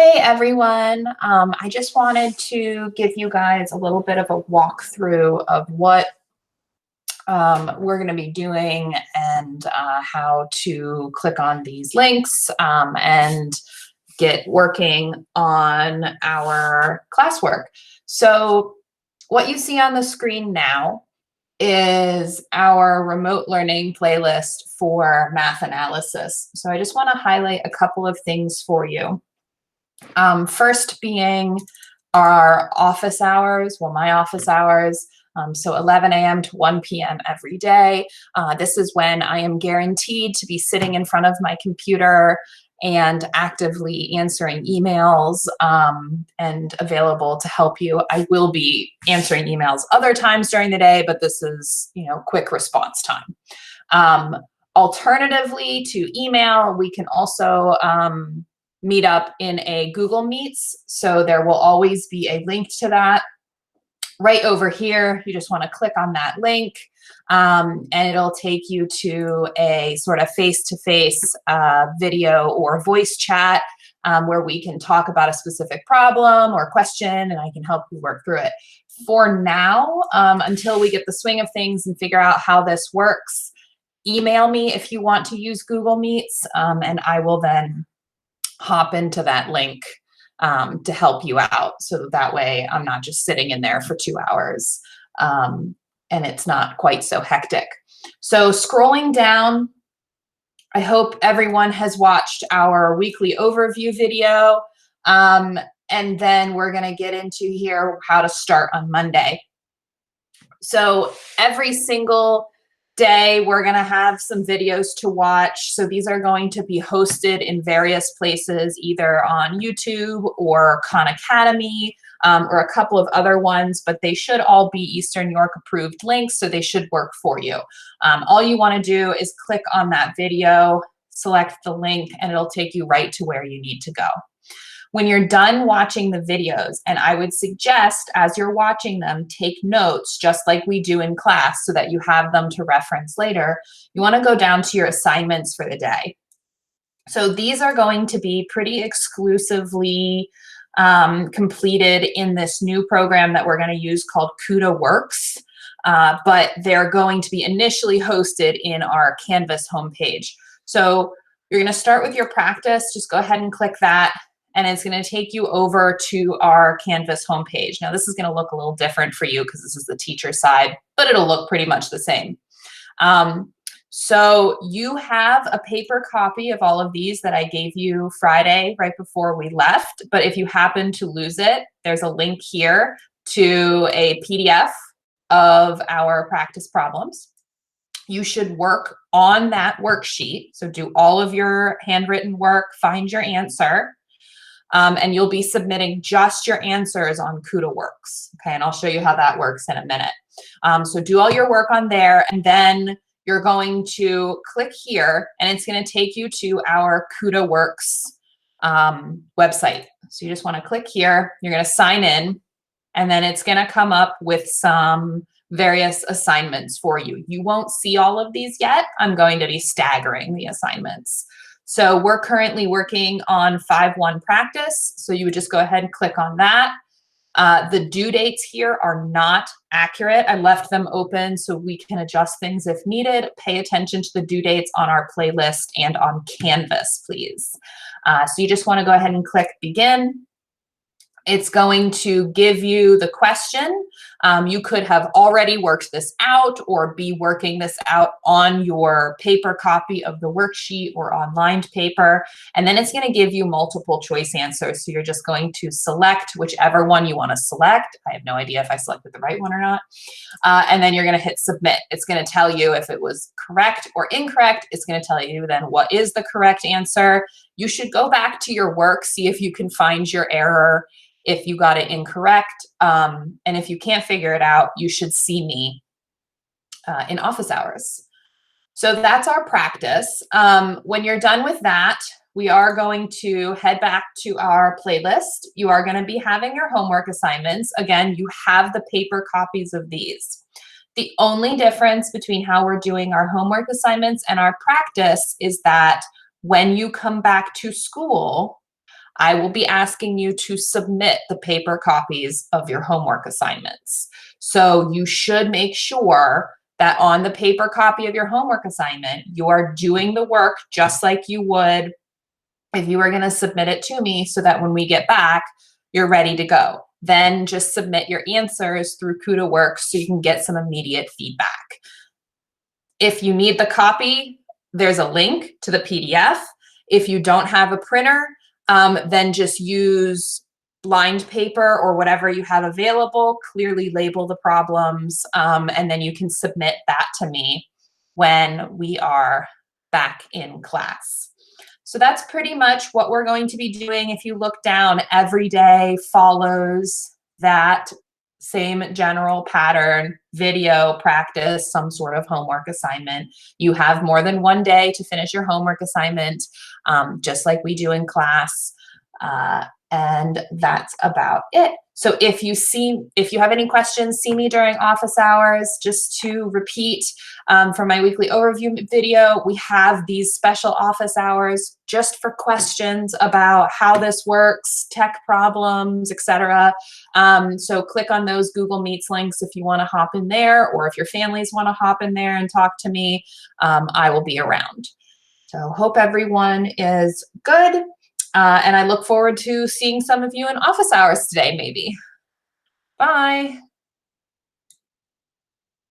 Hey everyone, I just wanted to give you guys a little bit of a walkthrough of what we're going to be doing and how to click on these links and get working on our classwork. So what you see on the screen now is our remote learning playlist for math analysis. So I just want to highlight a couple of things for you. First being our office hours, well, my office hours, so 11 a.m. to 1 p.m. every day. This is when I am guaranteed to be sitting in front of my computer and actively answering emails and available to help you. I will be answering emails other times during the day, but this is, quick response time. Alternatively to email, we can also meet up in a Google Meets. So there will always be a link to that right over here. You just want to click on that link and it'll take you to a sort of face-to-face video or voice chat where we can talk about a specific problem or question and I can help you work through it. For now, until we get the swing of things and figure out how this works, email me if you want to use Google Meets and I will then hop into that link to help you out. So that way I'm not just sitting in there for 2 hours and it's not quite so hectic. So scrolling down, I hope everyone has watched our weekly overview video. And then we're gonna get into here how to start on Monday. So every single day we're going to have some videos to watch. So these are going to be hosted in various places, either on YouTube or Khan Academy or a couple of other ones, but they should all be Eastern York approved links, so they should work for you. All you want to do is click on that video, select the link, and it'll take you right to where you need to go. When you're done watching the videos, and I would suggest as you're watching them, take notes just like we do in class so that you have them to reference later, you want to go down to your assignments for the day. So these are going to be pretty exclusively completed in this new program that we're going to use called Kuta Works, but they're going to be initially hosted in our Canvas homepage. So you're going to start with your practice. Just go ahead and click that. And it's going to take you over to our Canvas homepage. Now, this is going to look a little different for you because this is the teacher side, but it'll look pretty much the same. So you have a paper copy of all of these that I gave you Friday right before we left. But if you happen to lose it, there's a link here to a PDF of our practice problems. You should work on that worksheet. So do all of your handwritten work, find your answer. And you'll be submitting just your answers on Kuta Works. Okay, and I'll show you how that works in a minute. So do all your work on there, and then you're going to click here, and it's going to take you to our Kuta Works website. So you just want to click here. You're going to sign in, and then it's going to come up with some various assignments for you. You won't see all of these yet. I'm going to be staggering the assignments. So we're currently working on 5-1 practice. So you would just go ahead and click on that. The due dates here are not accurate. I left them open so we can adjust things if needed. Pay attention to the due dates on our playlist and on Canvas, please. So you just want to go ahead and click begin. It's going to give you the question. You could have already worked this out or be working this out on your paper copy of the worksheet or on lined paper. And then it's going to give you multiple choice answers. So you're just going to select whichever one you want to select. I have no idea if I selected the right one or not. And then you're going to hit submit. It's going to tell you if it was correct or incorrect. It's going to tell you then what is the correct answer. You should go back to your work, see if you can find your error, if you got it incorrect. And if you can't figure it out, you should see me in office hours. So that's our practice. When you're done with that, we are going to head back to our playlist. You are going to be having your homework assignments. Again, you have the paper copies of these. The only difference between how we're doing our homework assignments and our practice is that when you come back to school, I will be asking you to submit the paper copies of your homework assignments. So you should make sure that on the paper copy of your homework assignment, you are doing the work just like you would if you were going to submit it to me, so that when we get back, you're ready to go. Then just submit your answers through KudaWorks so you can get some immediate feedback. If you need the copy, there's a link to the PDF. If you don't have a printer, then just use lined paper or whatever you have available, clearly label the problems, and then you can submit that to me when we are back in class. So that's pretty much what we're going to be doing. If you look down, every day follows that same general pattern: video, practice, some sort of homework assignment. You have more than one day to finish your homework assignment, just like we do in class. And that's about it. So if you have any questions, see me during office hours. Just to repeat, for my weekly overview video, we have these special office hours just for questions about how this works, tech problems, etc. So click on those Google Meets links if you want to hop in there, or if your families want to hop in there and talk to me. I will be around. So hope everyone is good. And I look forward to seeing some of you in office hours today, maybe. Bye.